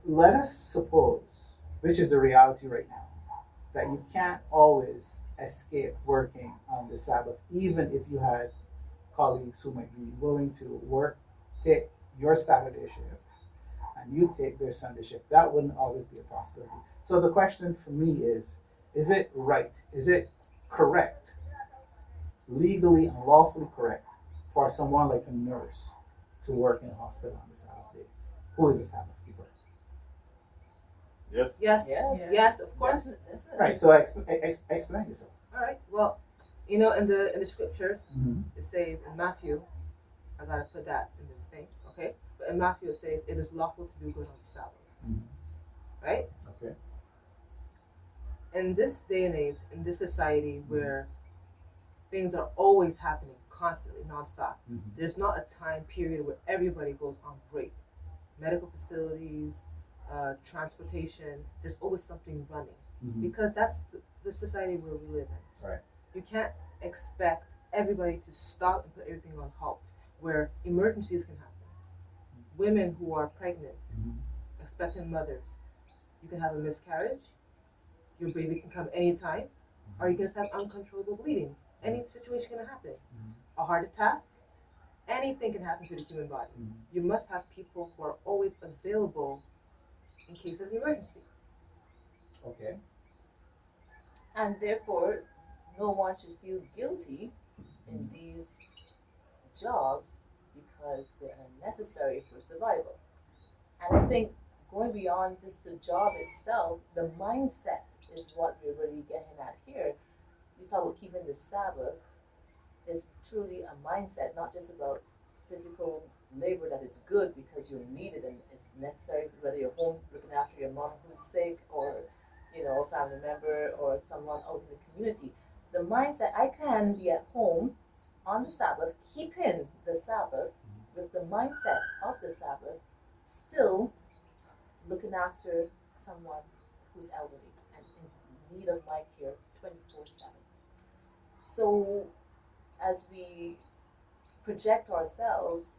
let us suppose, which is the reality right now, that you can't always escape working on the Sabbath, even if you had colleagues who might be willing to work, take your Saturday shift, and you take their Sunday shift. That wouldn't always be a possibility. So the question for me is it right? Is it correct, legally and lawfully correct, for someone like a nurse to work in a hospital on the Sabbath day? Who is a Sabbath keeper? Yes. Yes. Yes, of course. Definitely. Right. So explain yourself. All right. Well, in the scriptures, Mm-hmm. it says in Matthew, I gotta put that in the thing, okay? But in Matthew it says it is lawful to do good on the Sabbath, Mm-hmm. right? Okay. In this day and age, in this society where things are always happening, constantly, nonstop, Mm-hmm. there's not a time period where everybody goes on break. Medical facilities, transportation, there's always something running Mm-hmm. because that's the society where we live in. Right. You can't expect everybody to stop and put everything on halt where emergencies can happen. Women who are pregnant, Mm-hmm. expectant mothers, you can have a miscarriage, your baby can come anytime, or you can just have uncontrollable bleeding. Any situation can happen. Mm-hmm. A heart attack, anything can happen to the human body. Mm-hmm. You must have people who are always available in case of emergency. Okay. And therefore, no one should feel guilty in these jobs because they are necessary for survival. And I think going beyond just the job itself, the mindset is what we're really getting at here. You talk about keeping the Sabbath is truly a mindset, not just about physical labor that is good because you're needed and it's necessary, whether you're home looking after your mom who's sick or a family member or someone out in the community. The mindset I can be at home on the Sabbath, keeping the Sabbath with the mindset of the Sabbath, still looking after someone who's elderly and in need of my care 24/7. So as we project ourselves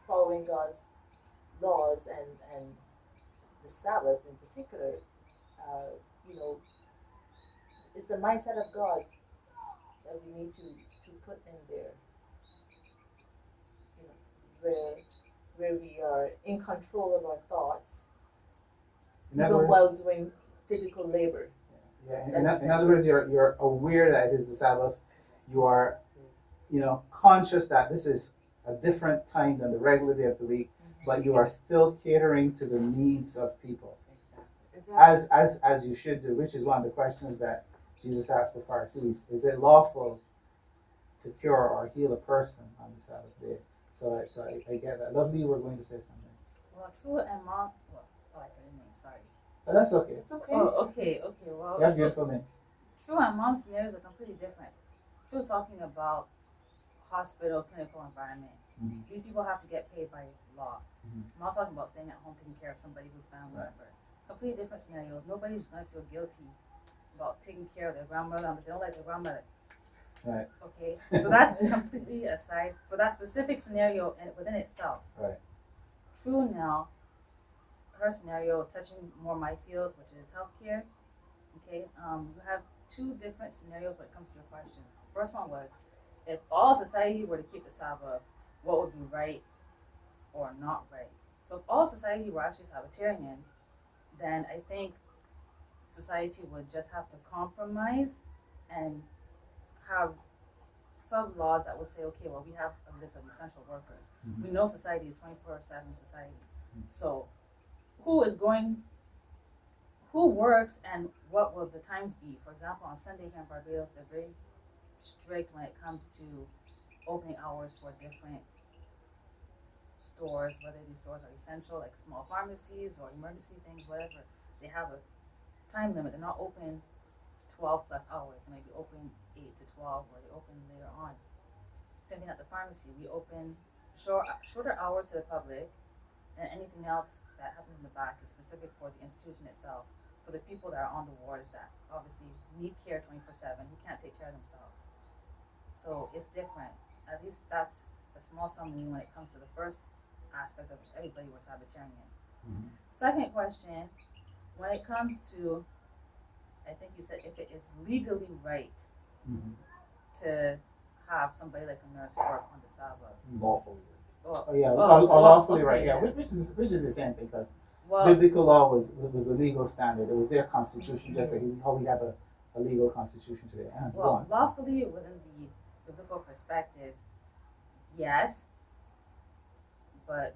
following God's laws and the Sabbath in particular, uh, you know, it's the mindset of God that we need to put in there, you know, where we are in control of our thoughts, In other even words, while doing physical labor. yeah. That's In other essential. words, you're aware that it is the Sabbath. You are conscious that this is a different time than the regular day of the week, but you are still catering to the needs of people Exactly. Exactly. as you should do, which is one of the questions that Jesus asked the Pharisees: is it lawful to cure or heal a person on the Sabbath day? So I get that. Lovely, you were going to say something. Well, True and Mom. Well, oh, I said the name. Sorry. But that's okay. It's okay. Oh, okay, okay. Well, You have beautiful names. True and Mom scenarios are completely different. True's talking about hospital, clinical environment. Mm-hmm. These people have to get paid by law. Mm-hmm. Mom's talking about staying at home, taking care of somebody who's family Right. member. Completely different scenarios. Nobody's gonna feel guilty about taking care of their grandmother unless they don't like their grandmother. Right. Okay, so that's completely aside for that specific scenario and within itself. Right. True now, her scenario is touching more my field, which is healthcare. Okay, you have two different scenarios when it comes to your questions. The first one was, if all society were to keep the Sabbath, what would be right or not right? So if all society were actually Sabbatarian, then I think society would just have to compromise and have sub laws that would say, okay, well, we have a list of essential workers. Mm-hmm. We know society is 24/7 society. So who is going, who works and what will the times be? For example, on Sunday here in Barbados, they're very strict when it comes to opening hours for different stores, whether these stores are essential, like small pharmacies or emergency things, whatever. They have a time limit. They're not open 12 plus hours. They might be open 8 to 12, or they open later on. Same thing at the pharmacy. We open shorter hours to the public, and anything else that happens in the back is specific for the institution itself, for the people that are on the wards that obviously need care 24/7, who can't take care of themselves. So it's different. At least that's a small summary when it comes to the first aspect of everybody was Sabbatarian. Mhm. Second question, when it comes to, I think you said if it is legally right Mhm. to have somebody like a nurse work on the Sabbath. Lawfully. Or, Oh yeah, oh, lawfully okay, right. Yeah, yeah. which is the same thing because Well, biblical law was a legal standard. It was their constitution, just like how we have a legal constitution today. Go well, on. lawfully within the biblical perspective, yes, but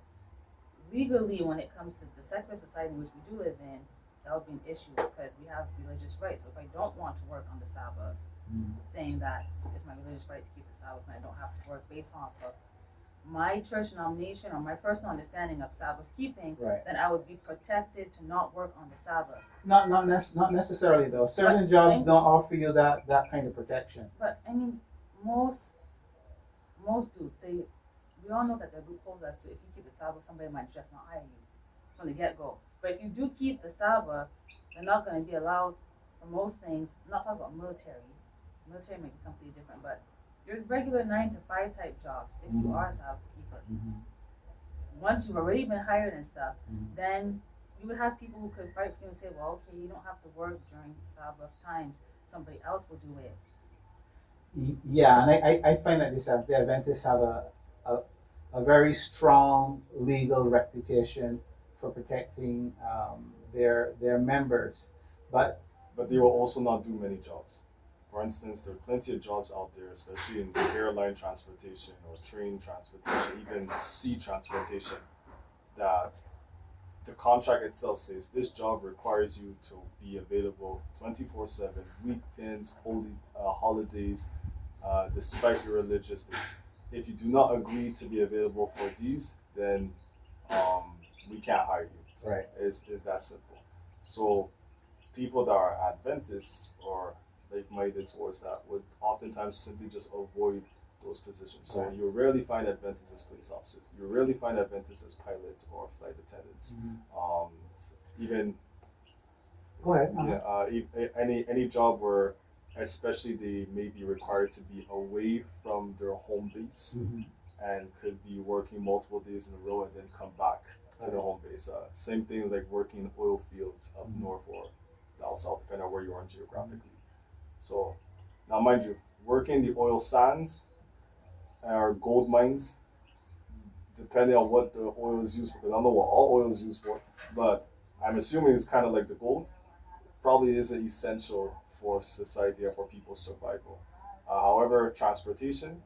legally, when it comes to the secular society in which we do live in, that would be an issue because we have religious rights. So if I don't want to work on the Sabbath, Mhm. saying that it's my religious right to keep the Sabbath and I don't have to work based off of my church denomination or my personal understanding of Sabbath keeping, Right. then I would be protected to not work on the Sabbath. Not necessarily though. Certain jobs don't offer you that kind of protection. But I mean, most do. We all know that there are loopholes as to if you keep the Sabbath, somebody might just not hire you from the get go. But if you do keep the Sabbath, they're not going to be allowed for most things. I'm not talking about military. Military may be completely different, but your regular 9 to 5 type jobs, if you are a Sabbath keeper, Mhm. once you've already been hired and stuff, Mhm. then you would have people who could fight for you and say, well, okay, you don't have to work during Sabbath times. Somebody else will do it. Yeah, and I find that the Adventists have a, a very strong legal reputation for protecting their members, but But they will also not do many jobs. For instance, there are plenty of jobs out there, especially in airline transportation or train transportation, even sea transportation, that the contract itself says this job requires you to be available 24/7, weekends, holidays, despite your religious dates. If you do not agree to be available for these, then we can't hire you. right. Is that simple? So people that are Adventists or like-minded towards that would oftentimes simply just avoid those positions. So Right. you rarely find Adventists as police officers. You rarely find Adventists as pilots or flight attendants. Mhm. Um, even Go ahead. any job where, especially they may be required to be away from their home base Mhm. and could be working multiple days in a row and then come back to the home base. Same thing like working in oil fields up Mhm. north or down south, depending on where you are geographically. So now, mind you, working the oil sands or gold mines, depending on what the oil is used for, because I don't know what all oil is used for, but I'm assuming it's kind of like the gold, probably isn't essential for society or for people's survival. However, transportation,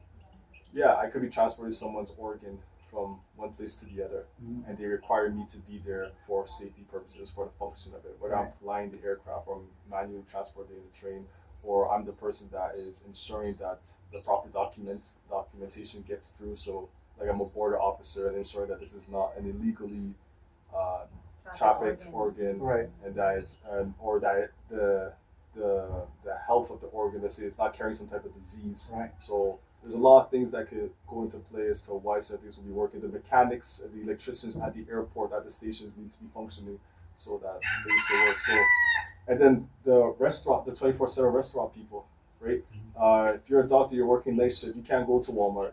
yeah, I could be transporting someone's organ from one place to the other, Mhm. and they require me to be there for safety purposes, for the function of it. Whether I'm Right. flying the aircraft or manually transporting the train, or I'm the person that is ensuring that the proper documentation gets through. So, like I'm a border officer and ensuring that this is not an illegally uh, trafficked organ, Right. and that it's or that the health of the organ, let's say, it's not carrying some type of disease. Right. So there's a lot of things that could go into play as to why certain things will be working. The mechanics, the electricians at the airport, at the stations need to be functioning so that things will work. So, and then the restaurant, the 24/7 restaurant people, right? If you're a doctor, you're working night shift, you can't go to Walmart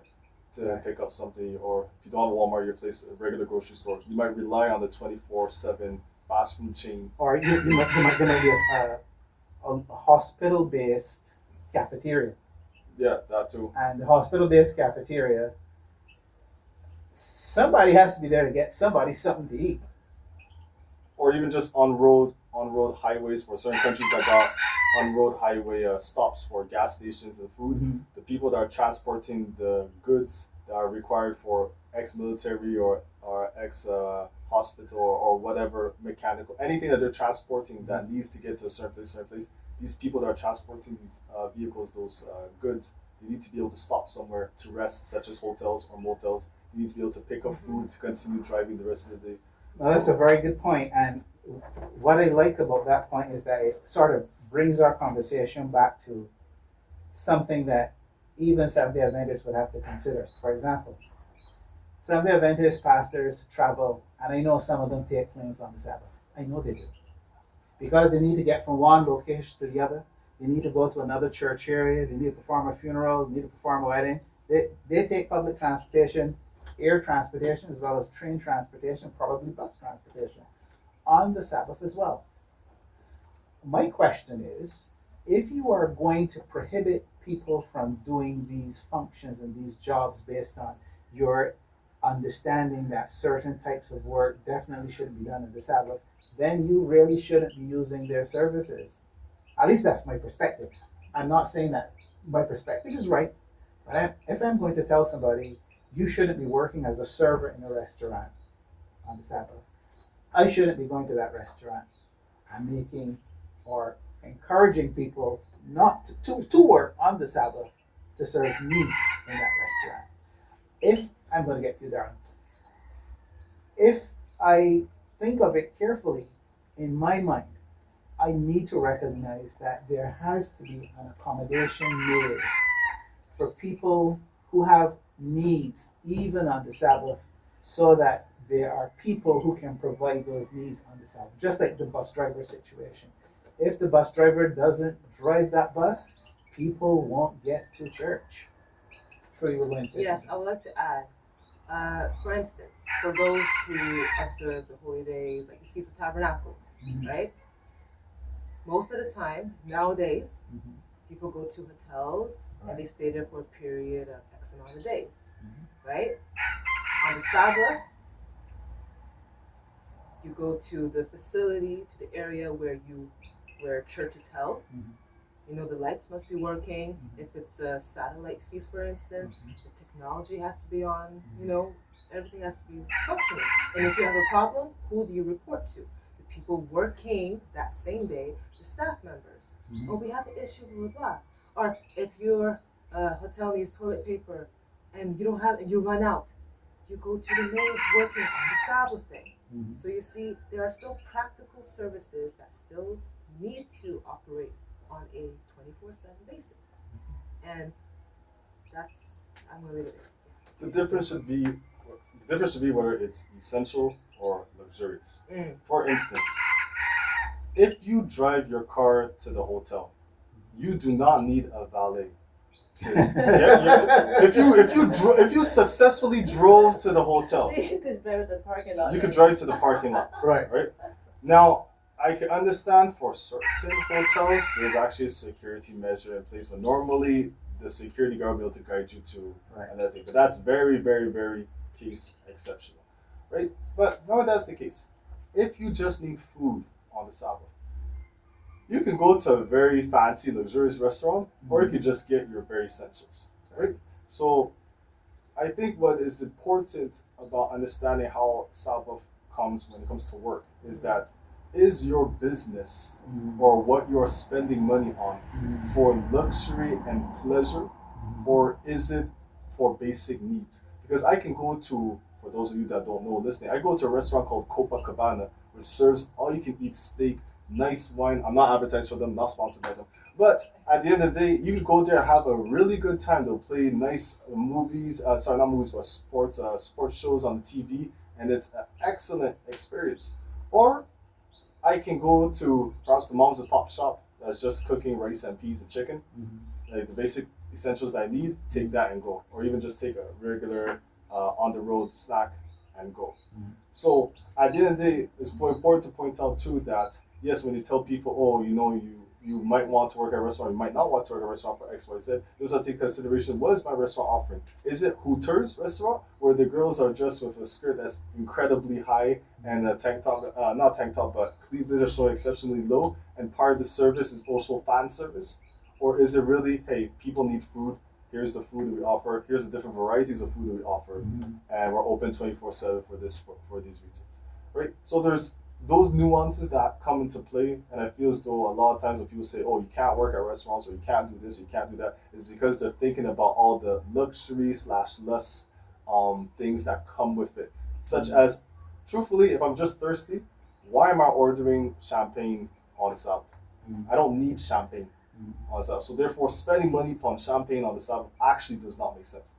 to Right. pick up something, or if you don't have a Walmart, your place, a regular grocery store, you might rely on the 24/7 fast food chain. Or there might be a hospital based cafeteria, Yeah, that too. and the hospital based cafeteria, somebody has to be there to get somebody something to eat. Or even just on road highways for certain countries that got on road highway stops for gas stations and food. Mhm. The people that are transporting the goods that are required for ex-military or ex hospital or whatever mechanical anything that they're transporting that needs to get to a certain place. These people that are transporting these vehicles, those goods, they need to be able to stop somewhere to rest, such as hotels or motels. They need to be able to pick up food to continue driving the rest of the day. Now, that's a very good point, and what I like about that point is that it sort of brings our conversation back to something that even Seventh-day Adventists would have to consider. For example, Seventh-day Adventist pastors travel, and I know some of them take planes on the Sabbath. I know they do. Because they need to get from one location to the other. They need to go to another church area. They need to perform a funeral. They need to perform a wedding. They take public transportation air transportation as well as train transportation, probably bus transportation, on the Sabbath as well. My question is, if you are going to prohibit people from doing these functions and these jobs based on your understanding that certain types of work definitely shouldn't be done on the Sabbath, then you really shouldn't be using their services. At least that's my perspective. I'm not saying that my perspective is right, but if I'm going to tell somebody you shouldn't be working as a server in a restaurant on the Sabbath, I shouldn't be going to that restaurant. I'm making or encouraging people not to work on the Sabbath to serve me in that restaurant. If I'm going to get you there, if I think of it carefully in my mind, I need to recognize that there has to be an accommodation made for people who have needs, even on the Sabbath, so that there are people who can provide those needs on the Sabbath. Just like the bus driver situation. If the bus driver doesn't drive that bus, people won't get to church. Sure, you were going to say Yes, something. I would like to add. For instance, for those who observe the holy days, like the Feast of Tabernacles, Mhm. right? Most of the time, nowadays, Mhm. people go to hotels Right. and they stay there for a period of X amount of days, Mhm. right? On the Sabbath, you go to the facility, to the area where church is held. Mhm. You know, the lights must be working. Mhm. If it's a satellite feast, for instance, Mhm. the technology has to be on. Mhm. You know, everything has to be functioning. And if you have a problem, who do you report to? The people working that same day, the staff members. Mhm. Or we have an issue, blah blah blah. Or if your hotel needs toilet paper and you don't have, and you run out, you go to the maids working on the Sabbath day. Mhm. So you see, there are still practical services that still need to operate on a 24/7 basis. And that's, I'm gonna leave it The difference should be whether it's essential or luxurious. there. For instance, if you drive your car to the hotel, you do not need a valet. If you successfully drove to the hotel, You could drive to the parking lot. you could drive to the parking lot. Right. Right? Now, I can understand for certain hotels, there's actually a security measure in place, but normally the security guard will be able to guide you to Right. another thing. But that's very, very, very case exceptional. Right? But no, that's the case. If you just need food on the Sabbath, you can go to a very fancy, luxurious restaurant, or you could just get your bare essentials. Right? So I think what is important about understanding how Sabbath comes when it comes to work is that is your business Mhm. or what you're spending money on Mhm. for luxury and pleasure, or is it for basic needs? Because I can go to, for those of you that don't know listening, I go to a restaurant called Copacabana, which serves all you can eat steak, nice wine. I'm not advertised for them, not sponsored by them. But at the end of the day, you can go there and have a really good time. They'll play nice movies, sorry, not movies, but sports shows on TV, and it's an excellent experience. Or I can go to perhaps the mom's and pop shop that's just cooking rice and peas and chicken, Mhm. like the basic essentials that I need, take that and go. Or even just take a regular on the road snack and go. Mhm. So at the end of the day, it's important to point out too that yes, when you tell people, oh, you might want to work at a restaurant, you might not want to work at a restaurant for X, Y, Z. You also have to take consideration, what is my restaurant offering? Is it Hooters restaurant where the girls are dressed with a skirt that's incredibly high and a tank top, not tank top, but cleavage are showing exceptionally low, and part of the service is also fan service? Or is it really, hey, people need food, here's the food that we offer, here's the different varieties of food that we offer, Mhm. and we're open 24/7 for for these reasons, right? So there's those nuances that come into play, and I feel as though a lot of times when people say, "Oh, you can't work at restaurants," or "You can't do this," or "You can't do that," is because they're thinking about all the luxury slash lust things that come with it, such as, truthfully, if I'm just thirsty, why am I ordering champagne on the Sabbath? I don't need champagne on the Sabbath, so therefore, spending money upon champagne on the Sabbath actually does not make sense.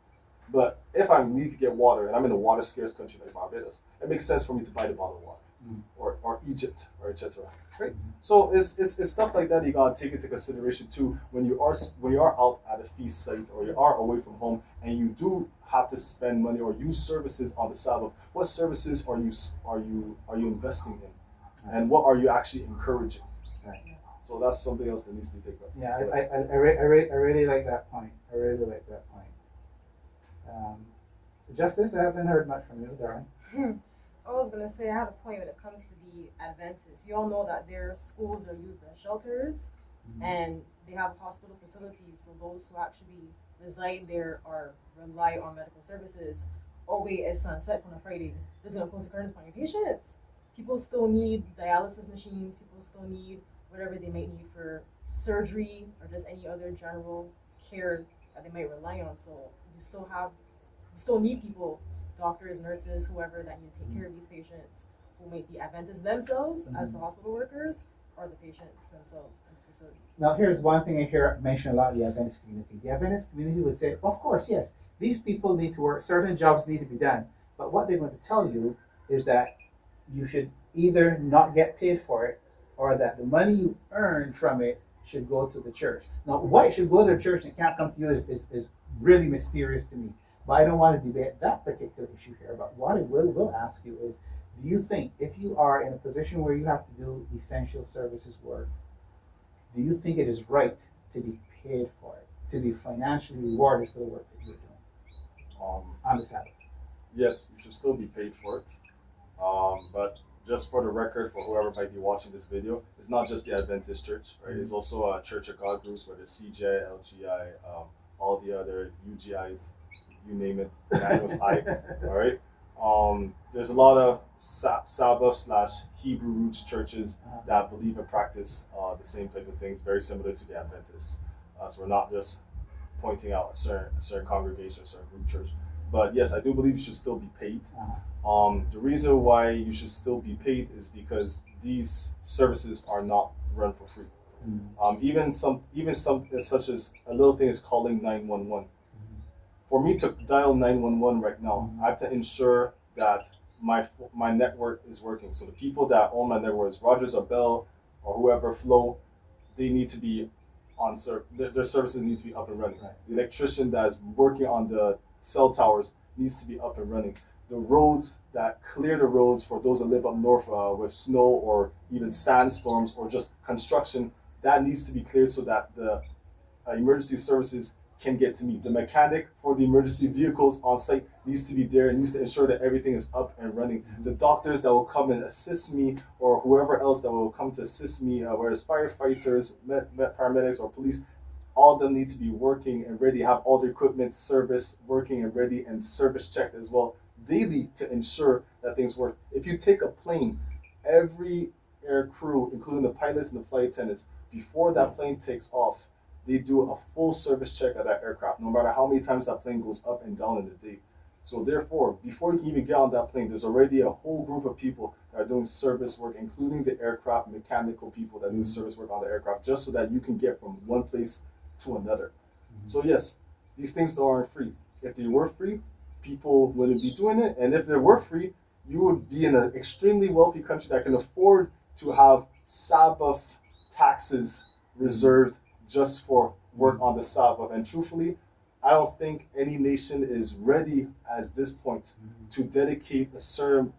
But if I need to get water and I'm in a water scarce country like Barbados, it makes sense for me to buy the bottled water. Mm. Or or Egypt or etc. Right? So it's stuff like that you gotta take into consideration too when you are out at a feast site or you are away from home and you do have to spend money or use services on the Sabbath. What services are you investing in, and what are you actually encouraging? Right. So that's something else that needs to be taken up. Yeah, I really like that point. I really like that point. Justice, I haven't heard much from you, darling. I was gonna say I have a point when it comes to the Adventists. You all know that their schools are used as shelters, and they have hospital facilities. So those who actually reside there or rely on medical services. Oh wait, it's sunset on a Friday. There's gonna close the curtains on your patients. People still need dialysis machines. People still need whatever they might need for surgery or just any other general care that they might rely on. So you still need people, doctors, nurses, whoever that need to take care of these patients who might be Adventists themselves as the hospital workers or the patients themselves in the facility. Now, here's one thing I hear mentioned a lot in the Adventist community. The Adventist community would say, of course, yes, these people need to work, certain jobs need to be done. But what they're going to tell you is that you should either not get paid for it or that the money you earn from it should go to the church. Now, why it should go to the church and it can't come to you is really mysterious to me. But I don't want to debate that particular issue here. But what I will ask you is, do you think if you are in a position where you have to do essential services work, do you think it is right to be paid for it, to be financially rewarded for the work that you're doing on the Sabbath? Yes, you should still be paid for it. But just for the record, for whoever might be watching this video, it's not just the Adventist Church, right? It's also a Church of God groups, whether it's CJ, LGI, all the other UGIs, you name it, man with I, all right? There's a lot of Sabbath / Hebrew roots churches that believe and practice the same type of things, very similar to the Adventists. So we're not just pointing out a certain congregation, a certain group church. But yes, I do believe you should still be paid. The reason why you should still be paid is because these services are not run for free. Even some such as a little thing is calling 911. For me to dial 911 right now, I have to ensure that my network is working. So the people that own my network is Rogers or Bell or whoever Flow, they need to be on their services need to be up and running. Right. The electrician that is working on the cell towers needs to be up and running. The roads that clear the roads for those that live up north with snow or even sandstorms or just construction, that needs to be cleared so that the emergency services can get to me. The mechanic for the emergency vehicles on site needs to be there, needs to ensure that everything is up and running. The doctors that will come and assist me or whoever else that will come to assist me, whether it's firefighters, paramedics or police, all of them need to be working and ready, have all the equipment service working and ready and service checked as well daily to ensure that things work. If you take a plane, every air crew, including the pilots and the flight attendants, before that plane takes off, they do a full service check of that aircraft, no matter how many times that plane goes up and down in the day. So therefore, before you can even get on that plane, there's already a whole group of people that are doing service work, including the aircraft mechanical people that do service work on the aircraft, just so that you can get from one place to another. So yes, these things aren't free. If they were free, people wouldn't be doing it. And if they were free, you would be in an extremely wealthy country that can afford to have Sabbath taxes reserved just for work on the Sabbath. And truthfully, I don't think any nation is ready at this point to dedicate to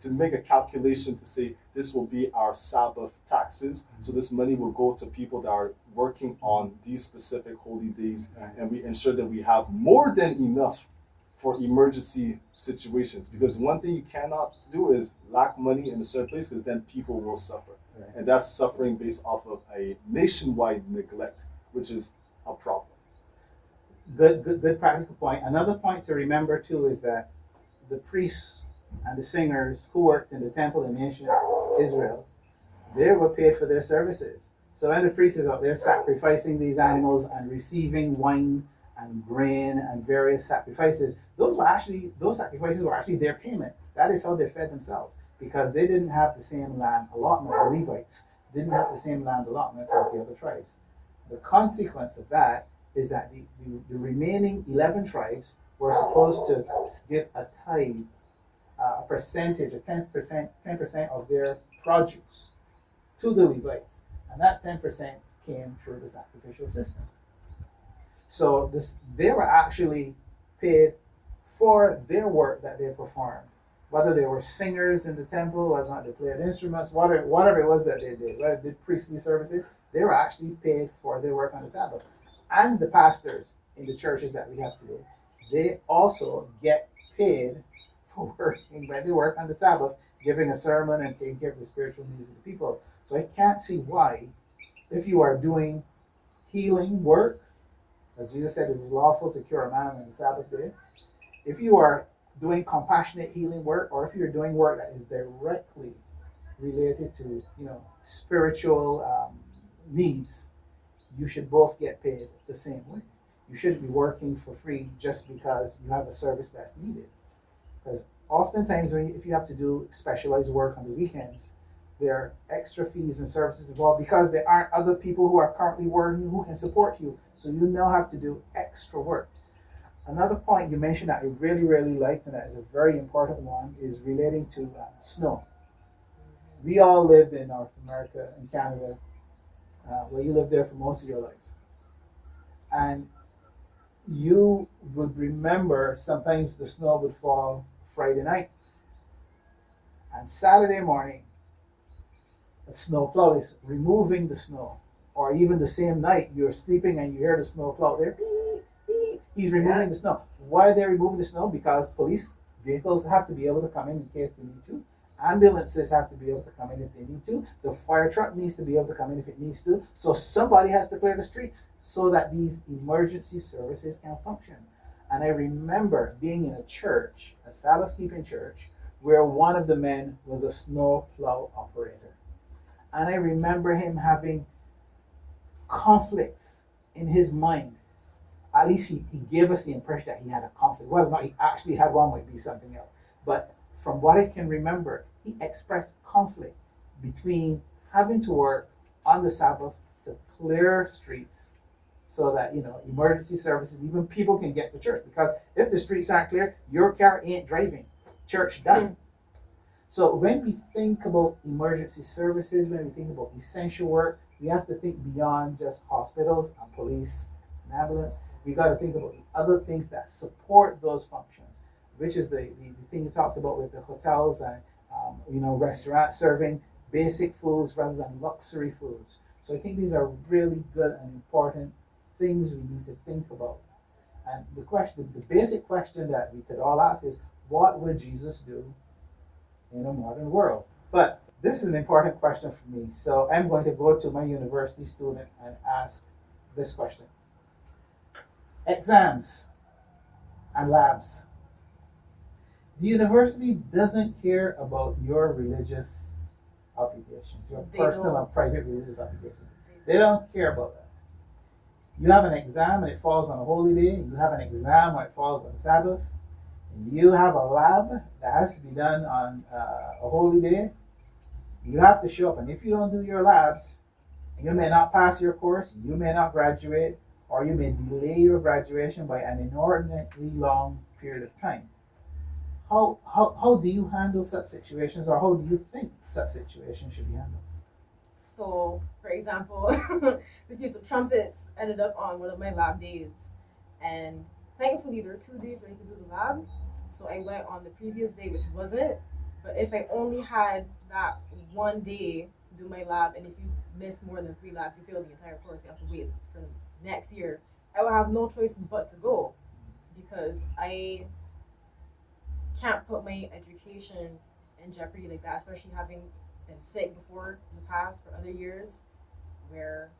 make a calculation to say this will be our Sabbath taxes. So this money will go to people that are working on these specific holy days, and we ensure that we have more than enough for emergency situations. Because one thing you cannot do is lack money in a certain place, because then people will suffer. And that's suffering based off of a nationwide neglect, which is a problem. Good practical point. Another point to remember too is that the priests and the singers who worked in the temple in ancient Israel, they were paid for their services. So when the priest is out there sacrificing these animals and receiving wine and grain and various sacrifices, those sacrifices were actually their payment. That is how they fed themselves, because they didn't have the same land allotment. The Levites didn't have the same land allotments as the other tribes. The consequence of that is that the remaining 11 tribes were supposed to give a tithe a percentage, a 10% of their produce to the Levites, and that 10% came through the sacrificial system. So they were actually paid for their work that they performed, whether they were singers in the temple, whether or not they played instruments, whatever it was that they did, whether they did priestly services, they were actually paid for their work on the Sabbath. And the pastors in the churches that we have today, they also get paid for working when they work on the Sabbath, giving a sermon and taking care of the spiritual needs of the people. So I can't see why, if you are doing healing work, as Jesus said, it is lawful to cure a man on the Sabbath day. If you are doing compassionate healing work, or if you're doing work that is directly related to, spiritual needs, you should both get paid the same way. You shouldn't be working for free just because you have a service that's needed. Because oftentimes, if you have to do specialized work on the weekends, there are extra fees and services involved because there aren't other people who are currently working who can support you. So you now have to do extra work. Another point you mentioned that I really, really liked, and that is a very important one, is relating to snow. We all lived in North America and Canada, where you lived there for most of your lives. And you would remember sometimes the snow would fall Friday nights. And Saturday morning, a snowplow is removing the snow. Or even the same night, you're sleeping and you hear the snowplow there, beep, beep, he's removing the snow. Why are they removing the snow? Because police vehicles have to be able to come in case they need to. Ambulances have to be able to come in if they need to. The fire truck needs to be able to come in if it needs to. So somebody has to clear the streets so that these emergency services can function. And I remember being in a church, a Sabbath keeping church, where one of the men was a snowplow operator. And I remember him having conflicts in his mind. At least he gave us the impression that he had a conflict. Whether or not he actually had one might be something else. But from what I can remember, he expressed conflict between having to work on the Sabbath to clear streets so that, emergency services, even people can get to church. Because if the streets aren't clear, your car ain't driving. Church done. So when we think about emergency services, when we think about essential work, we have to think beyond just hospitals and police and ambulance. We got to think about the other things that support those functions, which is the thing you talked about with the hotels and restaurants serving basic foods rather than luxury foods. So I think these are really good and important things we need to think about. And the basic question that we could all ask is, what would Jesus do in a modern world? But this is an important question for me. So I'm going to go to my university student and ask this question. Exams and labs. The university doesn't care about your religious obligations, your personal and private religious obligations. They don't care about that. You have an exam and it falls on a holy day. You have an exam when it falls on Sabbath. You have a lab that has to be done on a holy day. You have to show up, and if you don't do your labs, you may not pass your course, you may not graduate, or you may delay your graduation by an inordinately long period of time. How do you handle such situations, or how do you think such situations should be handled? So, for example, the Feast of Trumpets ended up on one of my lab days, and thankfully there were 2 days where you could do the lab. So I went on the previous day, which wasn't. But if I only had that one day to do my lab, and if you miss more than 3 labs, you fail the entire course. You have to wait for the next year. I would have no choice but to go, because I can't put my education in jeopardy like that, especially having been sick before in the past for other years, where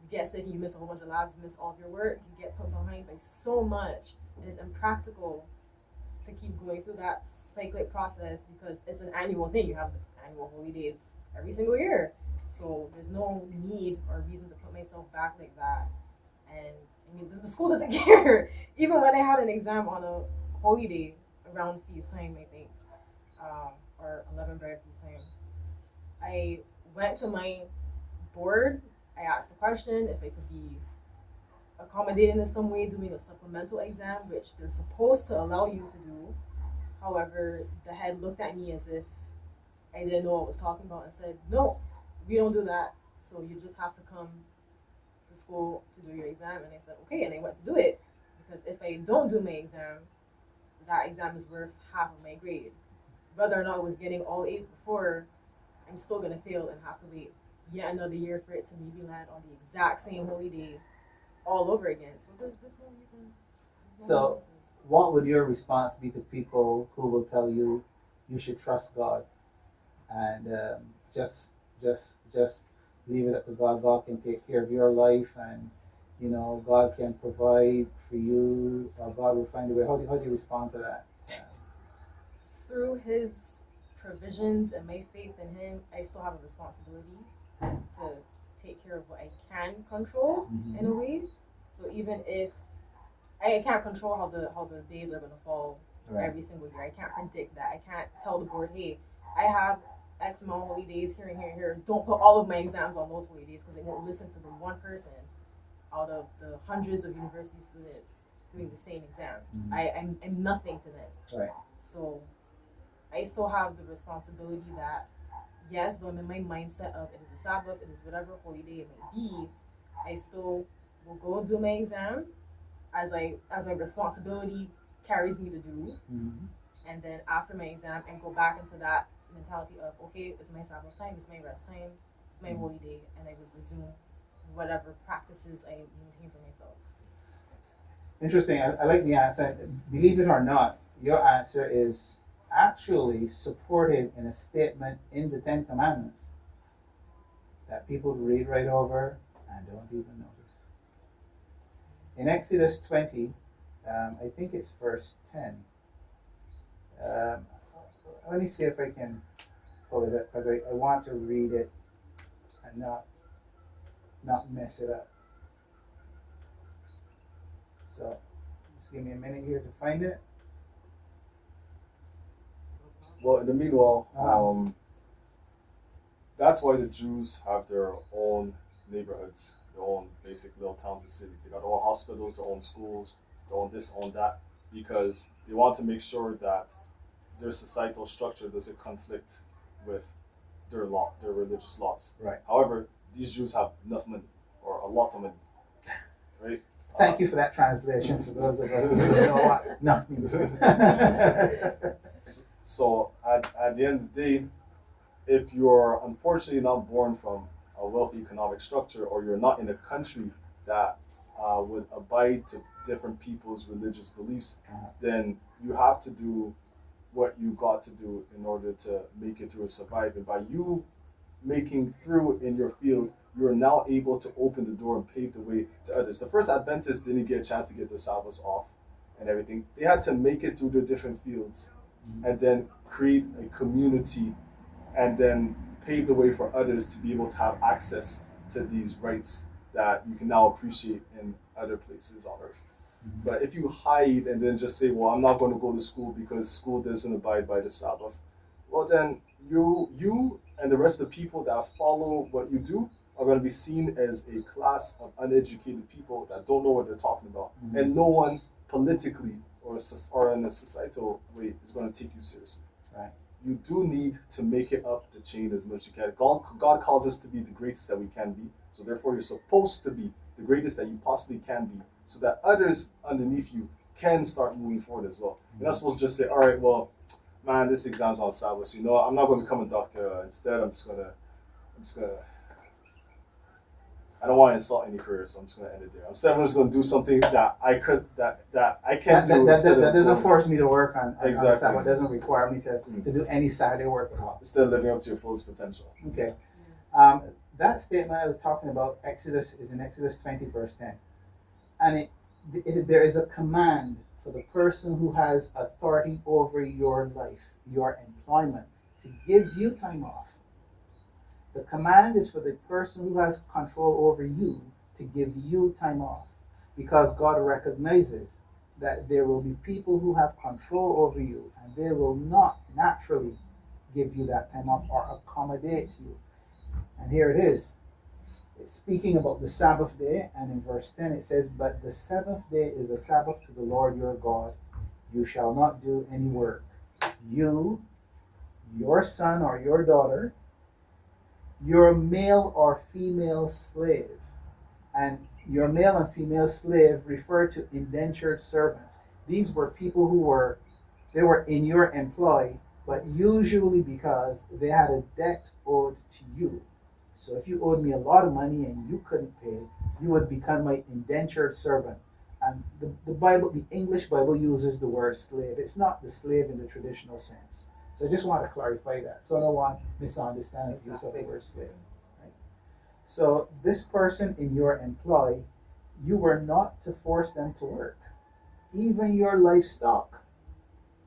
you get sick and you miss a whole bunch of labs, you miss all of your work, you get put behind by so much. It is impractical to keep going through that cyclic process because it's an annual thing. You have the annual holy days every single year. So there's no need or reason to put myself back like that. And I mean, the school doesn't care. Even when I had an exam on a holy day around feast time, I think, or 11 bread feast time, I went to my board. I asked the question if I could be accommodated in some way doing a supplemental exam, which they're supposed to allow you to do. However, the head looked at me as if I didn't know what I was talking about and said, "No, we don't do that. So you just have to come to school to do your exam." And I said, "Okay," and I went to do it because if I don't do my exam, that exam is worth half of my grade. Whether or not I was getting all A's before, I'm still gonna fail and have to wait yet another year for it to maybe land on the exact same holy day all over again. So there's no reason. There's no So, reason to. what would your response be to people who will tell you you should trust God and just leave it up to God? God can take care of your life, and God can provide for you. Or God will find a way. How do you respond to that? Through his provisions and my faith in him, I still have a responsibility to take care of what I can control in a way. So even if I can't control how the days are gonna fall Right. every single year, I can't predict that. I can't tell the board, hey, I have X amount of holy days here and here and here. Don't put all of my exams on those holy days because they won't listen to the one person out of the hundreds of university students doing the same exam. I'm nothing to them. Right. So I still have the responsibility that yes, though I'm in my mindset of it is a Sabbath, it is whatever holy day it may be, I still will go do my exam as my responsibility carries me to do. And then after my exam and go back into that mentality of okay, it's my Sabbath time, it's my rest time, it's my holy day, and I would resume whatever practices I maintain for myself. Interesting. I like the answer. Believe it or not, your answer is actually supported in a statement in the Ten Commandments that people read right over and don't even notice. In Exodus 20, I think it's verse 10. Let me see if I can pull it up because I want to read it and not mess it up. So just give me a minute here to find it. Well, in the meanwhile, that's why the Jews have their own neighborhoods, their own basic little towns and cities. They got their own hospitals, their own schools, their own this, own that, because they want to make sure that their societal structure doesn't conflict with their law, their religious laws. Right. However, these Jews have enough money, or a lot of money, right? Thank you for that translation for those of us who don't know what nothing means. So at the end of the day, if you're unfortunately not born from a wealthy economic structure, or you're not in a country that would abide to different people's religious beliefs, then you have to do what you got to do in order to make it through and survive. And by you making through in your field, you are now able to open the door and pave the way to others. The first Adventists didn't get a chance to get their Sabbaths off and everything. They had to make it through the different fields and then create a community and then pave the way for others to be able to have access to these rights that you can now appreciate in other places on earth. But if you hide and then just say, well, I'm not going to go to school because school doesn't abide by the Sabbath, well, then you and the rest of the people that follow what you do are going to be seen as a class of uneducated people that don't know what they're talking about. And no one politically or in a societal way is going to take you seriously. Right. You do need to make it up the chain as much as you can. God calls us to be the greatest that we can be. So therefore, you're supposed to be the greatest that you possibly can be, so that others underneath you can start moving forward as well. You're not supposed to just say, all right, well, man, this exam's on Sabbath, so I'm not going to become a doctor. Instead, I'm just gonna I don't want to insult any career, so I'm just gonna end it there. Instead, I'm just gonna do something that I can do. That doesn't force me to work on Exactly. Sabbath. It doesn't require me to do any Saturday work at all. Instead of living up to your fullest potential. Okay. That statement I was talking about, Exodus, is in Exodus 20, verse 10. And there is a command for the person who has authority over your life, your employment, to give you time off. The command is for the person who has control over you to give you time off, because God recognizes that there will be people who have control over you and they will not naturally give you that time off or accommodate you. And here it is. It's speaking about the Sabbath day, and in verse 10 it says, "But the seventh day is a Sabbath to the Lord your God. You shall not do any work. you, your son or your daughter, your male or female slave. And your male and female slave refer to indentured servants. These were people who were they were in your employ, but usually because they had a debt owed to you. So if you owed me a lot of money and you couldn't pay, you would become my indentured servant. And the Bible, the English Bible uses the word slave. It's not the slave in the traditional sense. So I just want to clarify that. So I don't want misunderstanding the use of the word slave. Right? So this person in your employ, you were not to force them to work. Even your livestock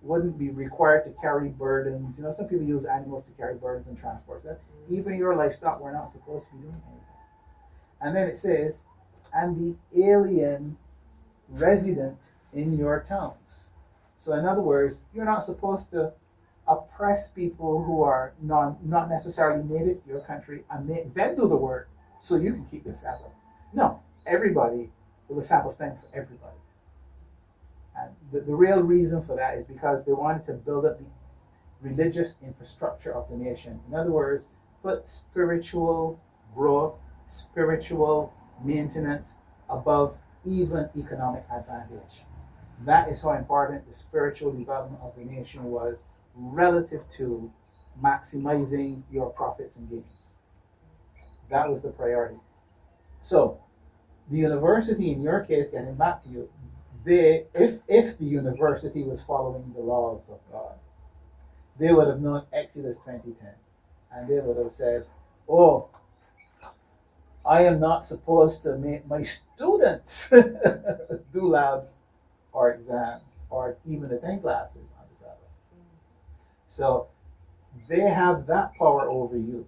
wouldn't be required to carry burdens. You know, some people use animals to carry burdens and transport that. Even your livestock were not supposed to be doing anything. And then it says, and the alien resident in your towns. So in other words, you're not supposed to oppress people who are not necessarily native to your country and make them do the work so you can keep the Sabbath. No, everybody, it was Sabbath time for everybody. And the real reason for that is because they wanted to build up the religious infrastructure of the nation. In other words, put spiritual growth, spiritual maintenance above even economic advantage. That is how important the spiritual development of the nation was relative to maximizing your profits and gains. That was the priority. So, the university, in your case, getting back to you, if the university was following the laws of God, they would have known Exodus 20:10, and they would have said, "Oh, I am not supposed to make my students do labs or exams or even attend classes on the Sabbath." So they have that power over you,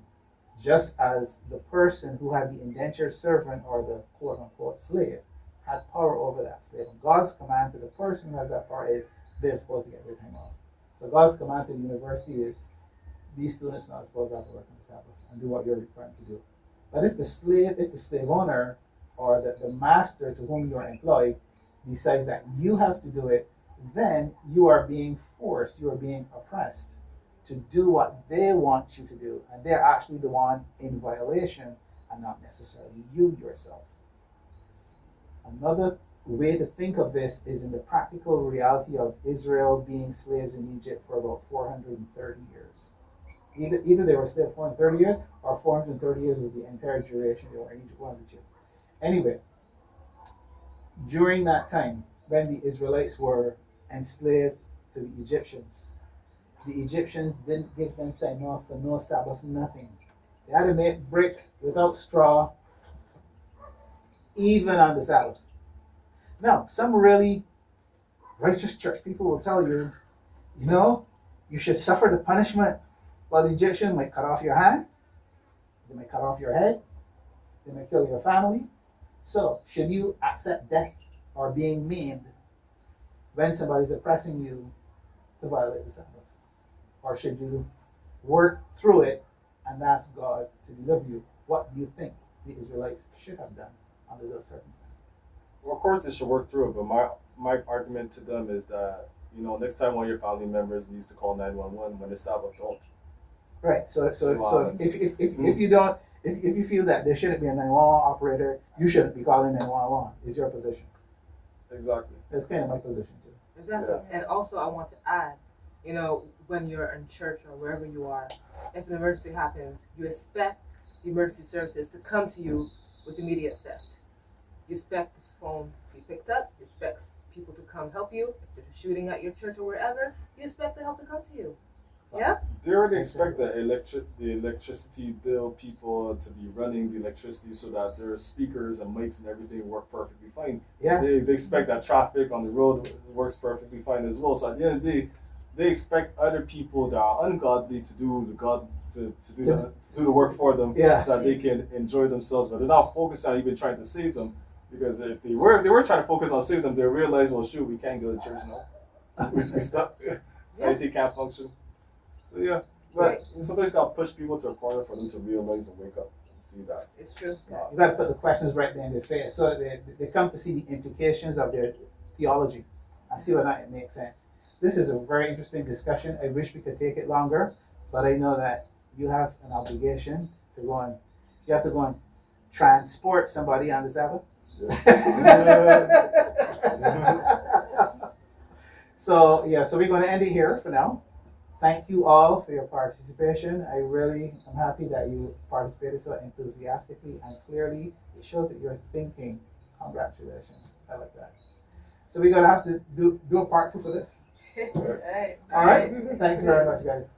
just as the person who had the indentured servant or the quote unquote slave had power over that slave. And God's command to the person who has that power is they're supposed to get their time off. So God's command to the university is these students are not supposed to have to work on the Sabbath and do what you're required to do. But if the slave owner or the master to whom you're employed decides that you have to do it, then you are being forced, you are being oppressed to do what they want you to do. And they're actually the one in violation and not necessarily you yourself. Another way to think of this is in the practical reality of Israel being slaves in Egypt for about 430 years. Either they were slaves 430 years or 430 years was the entire duration they were in Egypt. One of the two. Anyway, during that time, when the Israelites were enslaved to the Egyptians didn't give them time off for no Sabbath, nothing. They had to make bricks without straw, even on the Sabbath. Now, some really righteous church people will tell you, you know, you should suffer the punishment. While the Egyptian might cut off your hand, they might cut off your head, they might kill your family. So, should you accept death or being maimed when somebody's oppressing you to violate the Sabbath? Or should you work through it and ask God to deliver you? What do you think the Israelites should have done under those circumstances? Well, of course, they should work through it, but my argument to them is that, you know, next time one of your family members needs to call 911 when it's Sabbath, don't. Right. So if you don't, if you feel that there shouldn't be a 911 operator, you shouldn't be calling 911. Is your position? Exactly. That's kind of my position too. Exactly. Yeah. And also, I want to add, you know, when you're in church or wherever you are, if an emergency happens, you expect the emergency services to come to you with immediate effect. You expect the phone to be picked up. You expect people to come help you. If there's a shooting at your church or wherever, you expect the help to come to you. Yeah? They already expect the electricity bill people to be running the electricity so that their speakers and mics and everything work perfectly fine. Yeah. They expect that traffic on the road works perfectly fine as well. So at the end of the day, they expect other people that are ungodly to do the work for them, yeah, so that they can enjoy themselves. But they're not focused on even trying to save them, because if they were trying to focus on saving them, they realize, well, shoot, we can't go to church now. We stuck. Society can't function. So yeah, but sometimes got to push people to a corner for them to realize and wake up and see that. It's true. You got to put the questions right there in their face, so they come to see the implications of their theology and see whether or not it makes sense. This is a very interesting discussion. I wish we could take it longer, but I know that you have an obligation to go and you have to go and transport somebody on the Sabbath. So yeah, so we're going to end it here for now. Thank you all for your participation. I really am happy that you participated so enthusiastically and clearly. It shows that you're thinking. Congratulations. I like that. So we're going to have to do a part 2 for this. All right. All right. Thanks very much, guys.